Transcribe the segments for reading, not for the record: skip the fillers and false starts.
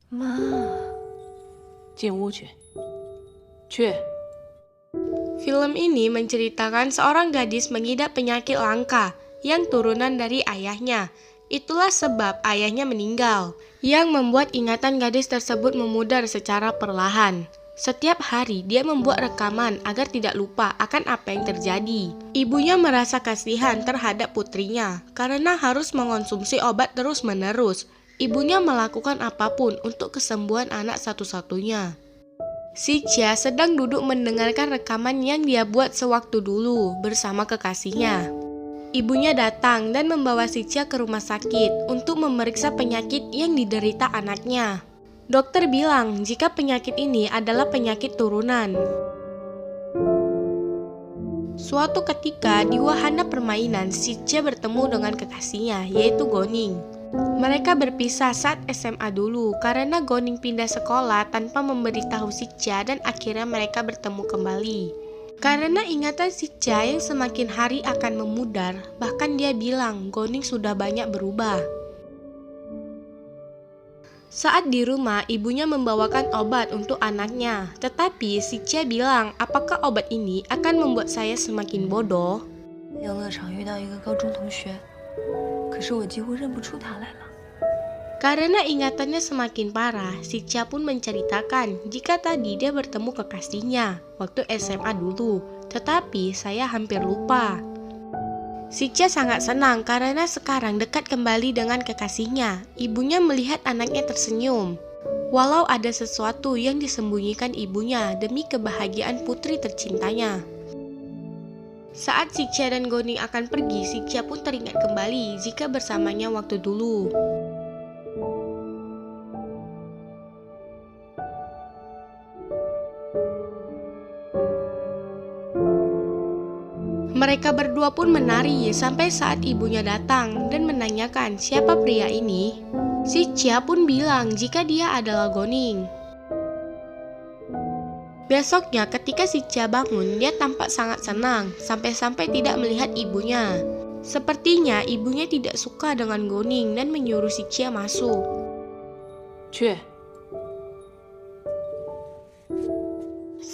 妈，进屋去。去。 Film ini menceritakan seorang gadis mengidap penyakit langka yang turunan dari ayahnya. Itulah sebab ayahnya meninggal, yang membuat ingatan gadis tersebut memudar secara perlahan. Setiap hari dia membuat rekaman agar tidak lupa akan apa yang terjadi. Ibunya merasa kasihan terhadap putrinya karena harus mengonsumsi obat terus-menerus. Ibunya melakukan apapun untuk kesembuhan anak satu-satunya. Si Chia sedang duduk mendengarkan rekaman yang dia buat sewaktu dulu bersama kekasihnya. Ibunya datang dan membawa si Chia ke rumah sakit untuk memeriksa penyakit yang diderita anaknya. Dokter bilang jika penyakit ini adalah penyakit turunan. Suatu ketika di wahana permainan, si Chia bertemu dengan kekasihnya, yaitu Goning. Mereka berpisah saat SMA dulu karena Goning pindah sekolah tanpa memberitahu si Chia dan akhirnya mereka bertemu kembali. Karena ingatan si Chia yang semakin hari akan memudar, bahkan dia bilang Goning sudah banyak berubah. Saat di rumah, ibunya membawakan obat untuk anaknya. Tetapi si Chia bilang, apakah obat ini akan membuat saya semakin bodoh? 游乐场遇到一个高中同学，可是我几乎认不出他来了。 Karena ingatannya semakin parah, si Chia pun menceritakan jika tadi dia bertemu kekasihnya waktu SMA dulu, tetapi saya hampir lupa. Si Chia sangat senang karena sekarang dekat kembali dengan kekasihnya. Ibunya melihat anaknya tersenyum. Walau ada sesuatu yang disembunyikan ibunya demi kebahagiaan putri tercintanya. Saat si Chia dan Goning akan pergi, si Chia pun teringat kembali jika bersamanya waktu dulu. Mereka berdua pun menari sampai saat ibunya datang dan menanyakan siapa pria ini. Si Chia pun bilang jika dia adalah Goning. Besoknya ketika si Chia bangun, dia tampak sangat senang sampai-sampai tidak melihat ibunya. Sepertinya ibunya tidak suka dengan Goning dan menyuruh si Chia masuk. 去。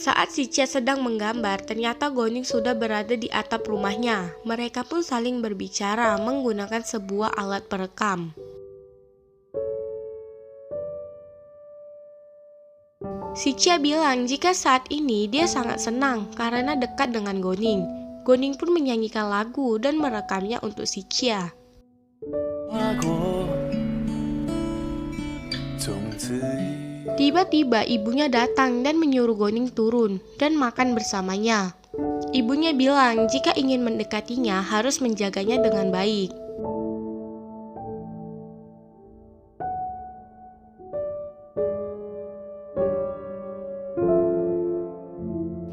Saat si Chia sedang menggambar, ternyata Goning sudah berada di atap rumahnya. Mereka pun saling berbicara menggunakan sebuah alat perekam. Si Chia bilang jika saat ini dia sangat senang karena dekat dengan Goning. Goning pun menyanyikan lagu dan merekamnya untuk si Chia. Tiba-tiba ibunya datang dan menyuruh Goning turun dan makan bersamanya. Ibunya bilang jika ingin mendekatinya harus menjaganya dengan baik.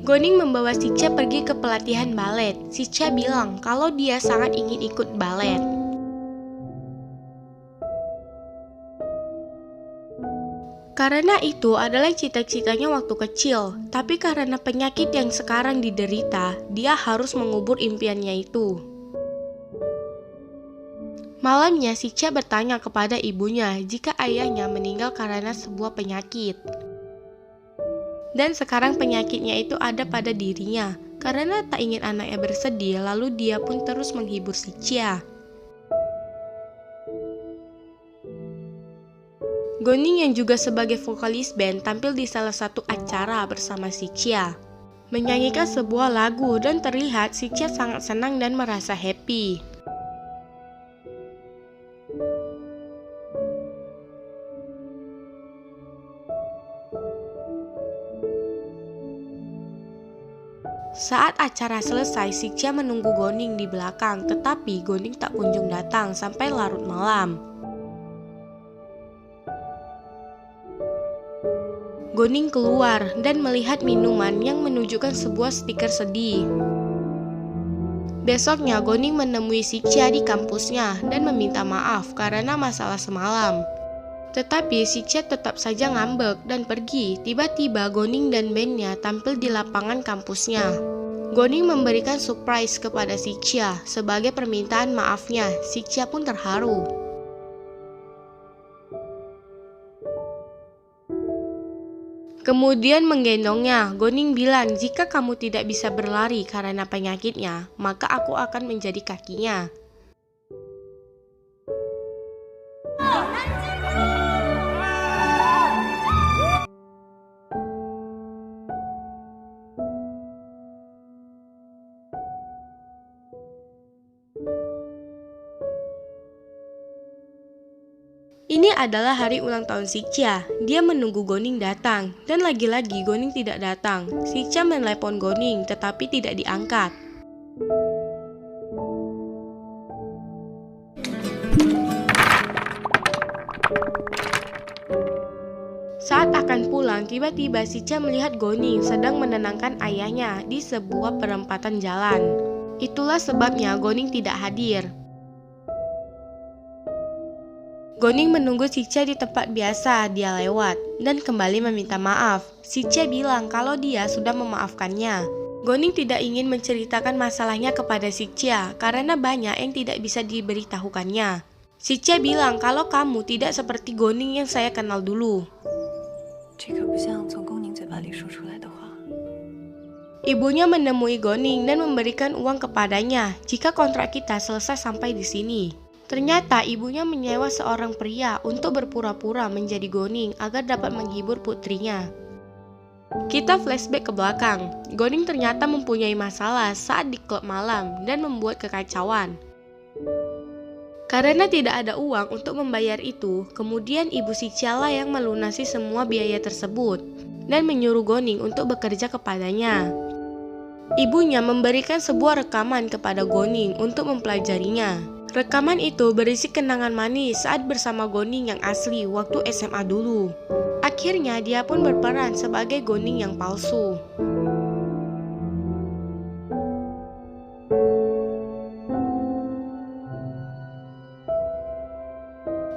Goning membawa si Chia pergi ke pelatihan balet. Si Chia bilang kalau dia sangat ingin ikut balet. Karena itu adalah cita-citanya waktu kecil, tapi karena penyakit yang sekarang diderita, dia harus mengubur impiannya itu. Malamnya, si Chia bertanya kepada ibunya jika ayahnya meninggal karena sebuah penyakit. Dan sekarang penyakitnya itu ada pada dirinya, karena tak ingin anaknya bersedih, lalu dia pun terus menghibur si Chia. Goning yang juga sebagai vokalis band tampil di salah satu acara bersama si Chia, menyanyikan sebuah lagu dan terlihat si Chia sangat senang dan merasa happy. Saat acara selesai, si Chia menunggu Goning di belakang, tetapi Goning tak kunjung datang sampai larut malam. Goning keluar dan melihat minuman yang menunjukkan sebuah stiker sedih. Besoknya Goning menemui si Chia di kampusnya dan meminta maaf karena masalah semalam. Tetapi si Chia tetap saja ngambek dan pergi. Tiba-tiba Goning dan bandnya tampil di lapangan kampusnya. Goning memberikan surprise kepada si Chia sebagai permintaan maafnya. Si Chia pun terharu. Kemudian menggendongnya. Goning bilang, jika kamu tidak bisa berlari karena penyakitnya, maka aku akan menjadi kakinya. Ini adalah hari ulang tahun Sicya. Dia menunggu Goning datang, dan lagi-lagi Goning tidak datang. Sicya menelepon Goning, tetapi tidak diangkat. Saat akan pulang, tiba-tiba Sicya melihat Goning sedang menenangkan ayahnya di sebuah perempatan jalan. Itulah sebabnya Goning tidak hadir. Goning menunggu Sicya di tempat biasa dia lewat dan kembali meminta maaf. Sicya bilang kalau dia sudah memaafkannya. Goning tidak ingin menceritakan masalahnya kepada Sicya karena banyak yang tidak bisa diberitahukannya. Sicya bilang kalau kamu tidak seperti Goning yang saya kenal dulu. Ibunya menemui Goning dan memberikan uang kepadanya jika kontrak kita selesai sampai di sini. Ternyata ibunya menyewa seorang pria untuk berpura-pura menjadi Goning agar dapat menghibur putrinya. Kita flashback ke belakang. Goning ternyata mempunyai masalah saat di klub malam dan membuat kekacauan. Karena tidak ada uang untuk membayar itu, kemudian ibu Sicya lah yang melunasi semua biaya tersebut dan menyuruh Goning untuk bekerja kepadanya. Ibunya memberikan sebuah rekaman kepada Goning untuk mempelajarinya. Rekaman itu berisi kenangan manis saat bersama Goning yang asli waktu SMA dulu. Akhirnya dia pun berperan sebagai Goning yang palsu.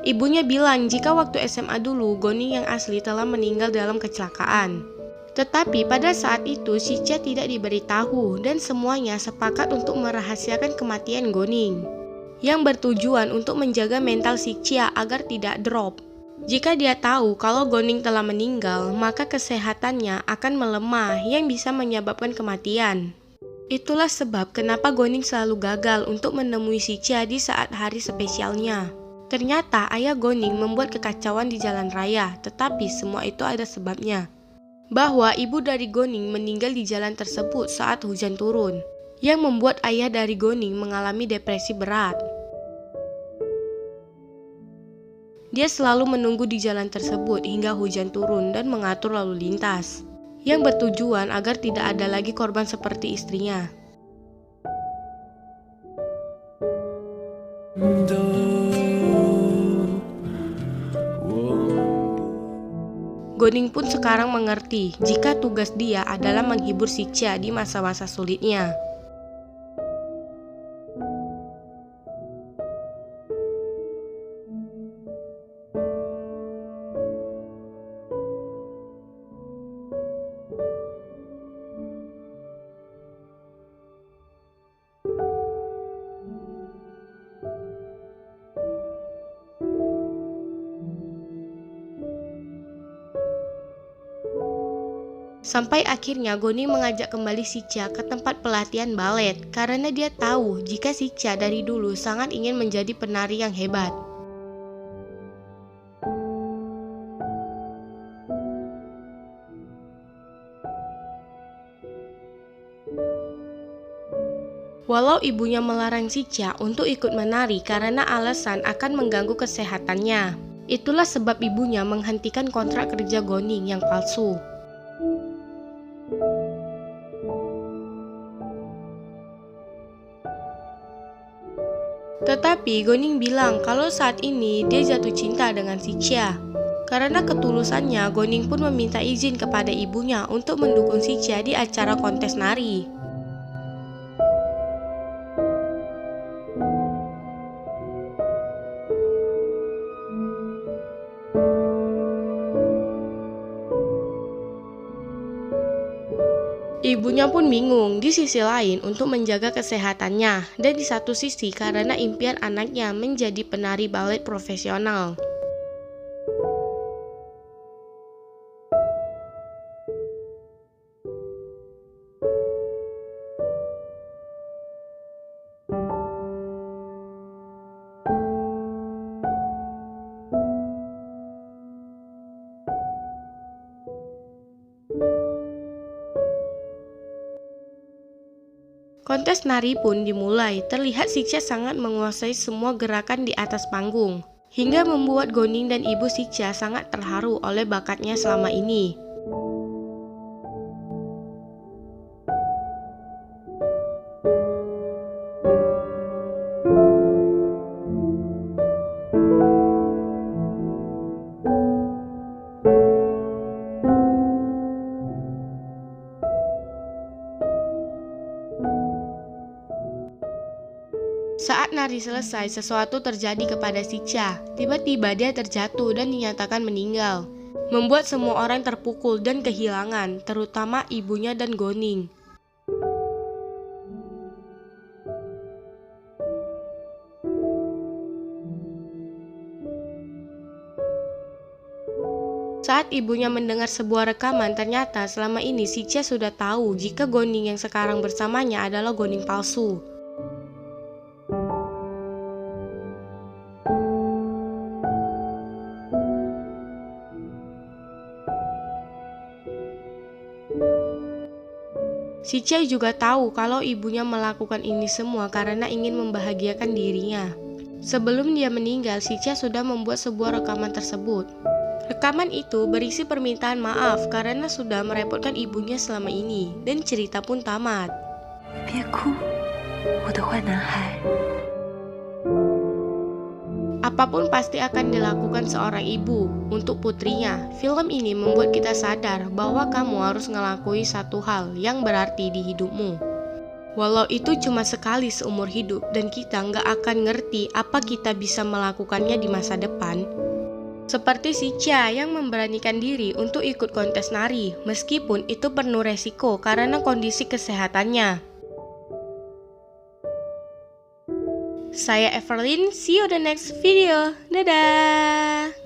Ibunya bilang jika waktu SMA dulu Goning yang asli telah meninggal dalam kecelakaan. Tetapi pada saat itu Sicya tidak diberitahu dan semuanya sepakat untuk merahasiakan kematian Goning, yang bertujuan untuk menjaga mental Sicya agar tidak drop. Jika dia tahu kalau Goning telah meninggal, maka kesehatannya akan melemah yang bisa menyebabkan kematian. Itulah sebab kenapa Goning selalu gagal untuk menemui Sicya di saat hari spesialnya. Ternyata ayah Goning membuat kekacauan di jalan raya, tetapi semua itu ada sebabnya. Bahwa ibu dari Goning meninggal di jalan tersebut saat hujan turun, yang membuat ayah dari Goning mengalami depresi berat. Dia selalu menunggu di jalan tersebut hingga hujan turun dan mengatur lalu lintas, yang bertujuan agar tidak ada lagi korban seperti istrinya. Goning pun sekarang mengerti jika tugas dia adalah menghibur Sicya di masa-masa sulitnya. Sampai akhirnya Goning mengajak kembali Sicya ke tempat pelatihan balet karena dia tahu jika Sicya dari dulu sangat ingin menjadi penari yang hebat. Walau ibunya melarang Sicya untuk ikut menari karena alasan akan mengganggu kesehatannya, itulah sebab ibunya menghentikan kontrak kerja Goning yang palsu. Tetapi Goning bilang kalau saat ini dia jatuh cinta dengan Sicya. Karena ketulusannya, Goning pun meminta izin kepada ibunya untuk mendukung Sicya di acara kontes nari. Ibunya pun bingung di sisi lain untuk menjaga kesehatannya dan di satu sisi karena impian anaknya menjadi penari balet profesional. Kontes nari pun dimulai. Terlihat Sicha sangat menguasai semua gerakan di atas panggung, hingga membuat Goning dan ibu Sicha sangat terharu oleh bakatnya selama ini. Saat nari selesai, sesuatu terjadi kepada Sicha. Tiba-tiba dia terjatuh dan dinyatakan meninggal, membuat semua orang terpukul dan kehilangan, terutama ibunya dan Goning. Saat ibunya mendengar sebuah rekaman, ternyata selama ini Sicha sudah tahu jika Goning yang sekarang bersamanya adalah Goning palsu. Sicha juga tahu kalau ibunya melakukan ini semua karena ingin membahagiakan dirinya. Sebelum dia meninggal, Sicha sudah membuat sebuah rekaman tersebut. Rekaman itu berisi permintaan maaf karena sudah merepotkan ibunya selama ini, dan cerita pun tamat. 别哭，我的坏男孩。 Apapun pasti akan dilakukan seorang ibu untuk putrinya. Film ini membuat kita sadar bahwa kamu harus ngelakuin satu hal yang berarti di hidupmu. Walau itu cuma sekali seumur hidup dan kita nggak akan ngerti apa kita bisa melakukannya di masa depan. Seperti Sicha yang memberanikan diri untuk ikut kontes nari, meskipun itu penuh resiko karena kondisi kesehatannya. Saya Everlyn, see you the next video. Dadah!